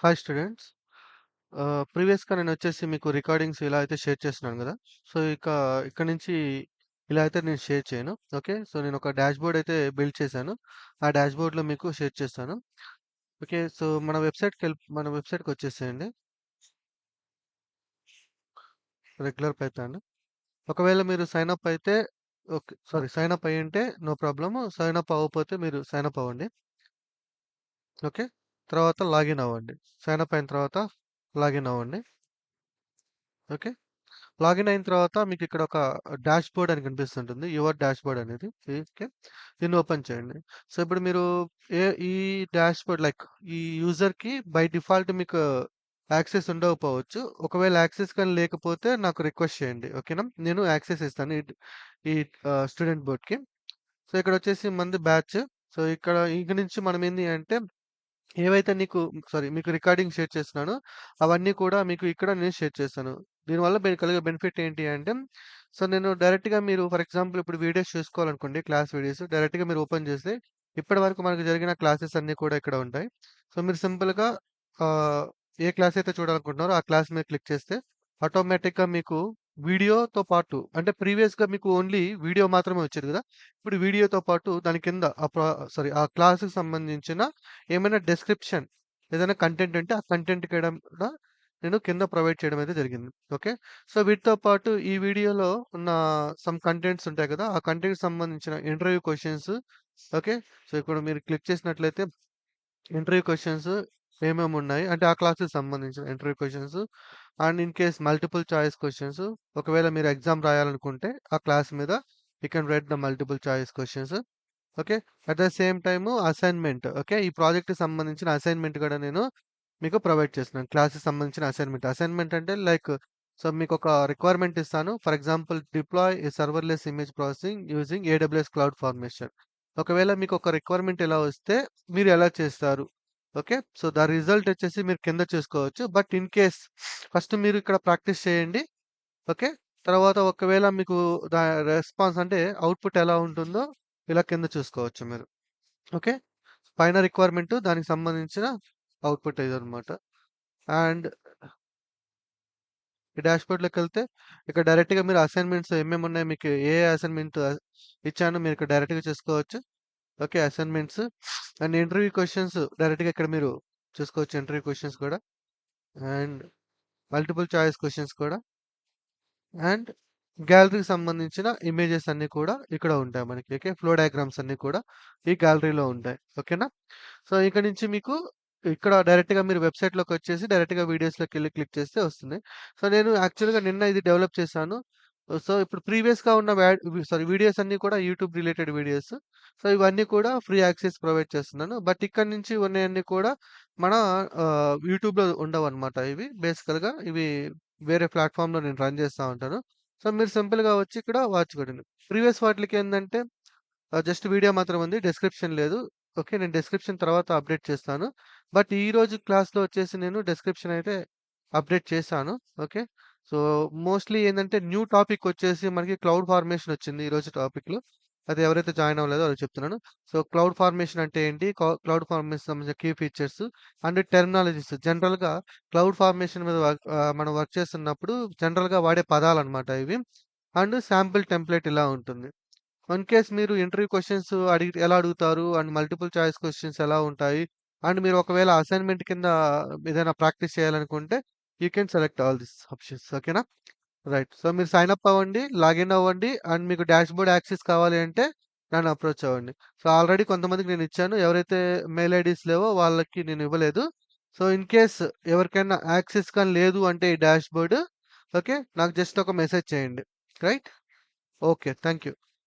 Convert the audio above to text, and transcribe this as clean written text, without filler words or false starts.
Hi students. ప్రీవియస్‌గా నేనొచ్చేసి మీకు recordings ఇలా అయితే షేర్ చేస్తున్నాను గదా! సో, ఇక్కడి నుంచి ఇలా అయితే నేను షేర్ చేయను. ఓకే. సో, నేనొక డాష్‌బోర్డ్ అయితే బిల్డ్ చేశాను. ఆ డాష్‌బోర్డ్‌లో మీకు షేర్ చేస్తాను. ఓకే. సో, మన వెబ్‌సైట్‌కొచ్చేసేయండి. Regular Python. ఒకవేళ మీరు సైన్ అప్ అయితే ఓకే. సారీ, సైన్ అప్ అయ్యుంటే నో ప్రాబ్లమ్. సైన్ అప్ అవ్వకపోతే మీరు సైన్ అప్ అవ్వండి. ఓకే. తర్వాత లాగిన్ అవ్వండి. సైన్ అప్ అయిన తర్వాత లాగిన్ అవ్వండి. ఓకే. లాగిన్ అయిన తర్వాత మీకిక్కడ ఒక డాష్‌బోర్డ్ అని కనిపిస్తుంటుంది. యువర్ డాష్‌బోర్డ్ అనేది. ఓకే. దీన్ని ఓపెన్ చేయండి. సో, ఇప్పుడు మీరు ఈ డాష్‌బోర్డ్ లైక్ ఈ యూజర్‌కి బై డిఫాల్ట్ మీకు యాక్సెస్ ఉండకపోవచ్చు. ఒకవేళ యాక్సెస్ గాని లేకపోతే నాకు రిక్వెస్ట్ చేయండి. ఓకేనా? నేను యాక్సెస్ ఇస్తాను ఈ స్టూడెంట్ బోర్డ్‌కి. సో, ఇక్కడొచ్చేసి మనది బ్యాచ్. సో, ఇక నుంచి మనం ఏంది అంటే ఏవైతే మీకు రికార్డింగ్ షేర్ చేస్తున్నానో, అవన్నీ కూడా మీకు ఇక్కడ నేను షేర్ చేస్తాను. దీనివల్ల కలిగే బెనిఫిట్ ఏంటి అంటే, సో, నేను డైరెక్ట్‌గా మీరు ఫర్ ఎగ్జాంపుల్ ఇప్పుడు వీడియోస్ చూసుకోవాలనుకోండి, క్లాస్ వీడియోస్ డైరెక్ట్‌గా మీరు ఓపెన్ చేస్తే, ఇప్పటివరకు మనకు జరిగిన క్లాసెస్ అన్నీ కూడా ఇక్కడ ఉంటాయి. సో, మీరు సింపుల్‌గా ఆహ్, ఏ క్లాస్ అయితే చూడాలనుకుంటున్నారో, ఆ క్లాస్ మీద క్లిక్ చేస్తే, ఆటోమేటిక్‌గా మీకు వీడియోతో పాటు అంటే ప్రీవియస్‌గా మీకు ఓన్లీ వీడియో మాత్రమే వచ్చేది కదా! ఇప్పుడు వీడియోతో పాటు దాని కింద ఆ క్లాస్‌కి సంబంధించిన ఏమైనా డిస్క్రిప్షన్ ఏదైనా కంటెంట్ ఉంటే ఆ కంటెంట్ కూడా నేను కింద ప్రొవైడ్ చేయడం అయితే జరిగింది. ఓకే. సో, వీటితో పాటు ఈ వీడియోలో ఉన్న సమ్ కంటెంట్స్ ఉంటాయి కదా! ఆ కంటెంట్‌కి సంబంధించిన ఇంటర్వ్యూ క్వెషన్స్. ఓకే. సో, ఇక్కడ మీరు క్లిక్ చేసినట్లయితే ఇంటర్వ్యూ క్వెషన్స్ ఏమేమున్నాయి అంటే ఆ క్లాస్‌కి సంబంధించిన interview questions and in case multiple choice questions ఒకవేళ మీరు ఎగ్జామ్ రాయాలనుకుంటే ఆ క్లాస్ మీద you can write the multiple choice questions. Okay. At the same time assignment. Okay. ఈ ప్రాజెక్ట్‌కి సంబంధించిన అసైన్‌మెంట్ గూడా నేను మీకు ప్రొవైడ్ చేస్తున్నాను. క్లాస్‌కి సంబంధించిన అసైన్‌మెంట్. అసైన్‌మెంట్ అంటే లైక్ సో, మీకొక రిక్వైర్మెంట్ ఇస్తాను. For example deploy a serverless image processing using AWS cloud formation. ఒకవేళ మీకొక రిక్వైర్మెంట్ ఇలా వస్తే మీరు ఎలా చేస్తారు? ఓకే. సో, ద రిజల్ట్ వచ్చేసి మీరు కింద చూసుకోవచ్చు. బట్ ఇన్ కేస్ ఫస్ట్ మీరు ఇక్కడ ప్రాక్టీస్ చేయండి. ఓకే. తర్వాత ఒకవేళ మీకు దా రెస్పాన్స్ అంటే అవుట్‌పుట్ ఎలా ఉంటుందో ఇలా కింద చూసుకోవచ్చు మీరు. ఓకే. పైన రిక్వైర్మెంట్ దానికి సంబంధించిన అవుట్‌పుట్ ఇదనమాట. అండ్ ఈ డాష్‌బోర్డ్‌లోకెళ్తే ఇక్కడ డైరెక్ట్‌గా మీరు అసైన్‌మెంట్స్ ఏమేమున్నాయి, మీకు ఏ అసైన్‌మెంట్ ఇచ్చానో మీరు ఇక్కడ డైరెక్ట్‌గా చూసుకోవచ్చు. Okay. Assignments and interview questions డైరెక్ట్‌గా ఇక్కడ మీరు చూసుకోవచ్చు. ఇంటర్వ్యూ క్వెషన్స్ కూడా అండ్ మల్టిపుల్ చాయిస్ క్వెషన్స్ కూడా అండ్ గ్యాలరీకి సంబంధించిన ఇమేజెస్ అన్నీ కూడా ఇక్కడ ఉంటాయి మనకి. ఓకే. ఫ్లో డయాగ్రామ్స్ అన్నీ కూడా ఈ గ్యాలరీలో ఉంటాయి. ఓకేనా? సో, ఇక నుంచి మీకు ఇక్కడ డైరెక్ట్‌గా మీరు వెబ్‌సైట్‌లోకొచ్చేసి డైరెక్ట్‌గా వీడియోస్‌లోకెళ్ళి క్లిక్ చేస్తే వస్తుంది. సో, నేను యాక్చువల్‌గా నిన్న ఇది డెవలప్ చేశాను. సో, ఇప్పుడు ప్రీవియస్‌గా ఉన్న వీడియోస్ అన్నీ కూడా యూట్యూబ్ రిలేటెడ్ వీడియోస్. సో, ఇవన్నీ కూడా ఫ్రీ యాక్సెస్ ప్రొవైడ్ చేస్తున్నాను. బట్ ఇక్కడి నుంచి ఉన్నయన్నీ కూడా మన యూట్యూబ్‌లో ఉండవన్నమాట ఇవి. బేసికల్‌గా ఇవి వేరే ప్లాట్‌ఫార్మ్‌లో నేను రన్ చేస్తా ఉంటాను. సో, మీరు సింపుల్‌గా వచ్చి ఇక్కడ వాచ్ కొట్టండి. ప్రీవియస్ వాటిలకేందంటే జస్ట్ వీడియో మాత్రం ఉంది. డిస్క్రిప్షన్ లేదు. ఓకే. నేను డిస్క్రిప్షన్ తర్వాత అప్డేట్ చేస్తాను. బట్ ఈరోజు క్లాస్‌లో వచ్చేసి నేను డిస్క్రిప్షన్ అయితే అప్డేట్ చేశాను. ఓకే. సో, మోస్ట్‌లీ ఏందంటే న్యూ టాపిక్ వచ్చేసి మనకి క్లౌడ్ ఫార్మేషన్ వచ్చింది ఈరోజు టాపిక్‌లో. అది ఎవరైతే జాయిన్ అవ్వలేదో వాళ్ళకి చెప్తున్నాను. సో, క్లౌడ్ ఫార్మేషన్ అంటే ఏంటి? క్లౌడ్ ఫార్మేషన్ సంబంధించిన కీ ఫీచర్స్ అండ్ టెర్మినాలజీస్. జనరల్‌గా క్లౌడ్ ఫార్మేషన్ మీద మనం వర్క్ చేస్తున్నప్పుడు జనరల్‌గా వాడే పదాలన్నమాట ఇవి. అండ్ శాంపిల్ టెంప్లేట్ ఇలా ఉంటుంది. వన్ కేస్ మీరు ఇంటర్వ్యూ క్వెషన్స్ ఎలా అడుగుతారు? అండ్ మల్టిపుల్ చాయిస్ క్వెషన్స్ ఎలా ఉంటాయి? అండ్ మీరు ఒకవేళ అసైన్‌మెంట్ కింద ఏదైనా ప్రాక్టీస్ చేయాలనుకుంటే you can select all these options. ఓకేనా? రైట్. సో, మీరు సైన్ అప్ అవ్వండి, లాగిన్ అవ్వండి అండ్ మీకు డాష్‌బోర్డ్ యాక్సెస్ కావాలి అంటే నన్ను అప్రోచ్ అవ్వండి. సో, ఆల్రెడీ కొంతమందికి నేను ఇచ్చాను. ఎవరైతే మెయిల్ ఐడీస్ లేవో వాళ్ళకి నేను ఇవ్వలేదు. సో, ఇన్ కేస్ ఎవరికైనా యాక్సెస్ కానీ లేదు అంటే ఈ డాష్‌బోర్డ్ ఓకే. నాకు జస్ట్ ఒక మెసేజ్ చేయండి. రైట్? ఓకే. Thank you.